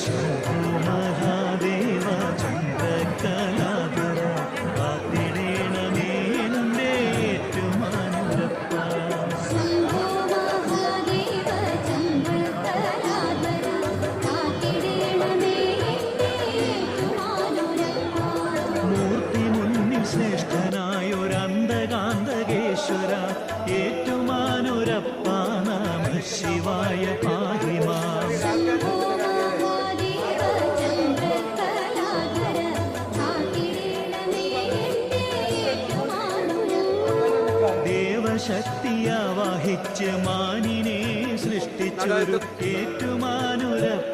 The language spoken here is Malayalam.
ശംഭോ മഹാദേവ ചന്ദ്രകലാധര കാത്തിടേണമേ എൻ്റെ ഏറ്റുമാനൂരപ്പ. ശംഭോ മഹാദേവ ചന്ദ്രകലാധര കാത്തിടേണമേ എൻ്റെ ഏറ്റുമാനൂരപ്പ. മൂർത്തി മുന്നിൽ ശ്രേഷ്ഠനായൊരന്തകാന്തകേശ്വര ഏറ്റുമാനൂരപ്പ നമഃ ശിവായ പാഹി മാം. ശംഭോ മഹാദേവ ചന്ദ്രകലാധര കാത്തിടേണമേ എൻ്റെ ഏറ്റുമാനൂരപ്പ. ദേവശക്തിയാവാഹിച്ച് മാനിനെ സൃഷ്ടിച്ചൊരു ഏറ്റുമാനൂരപ്പ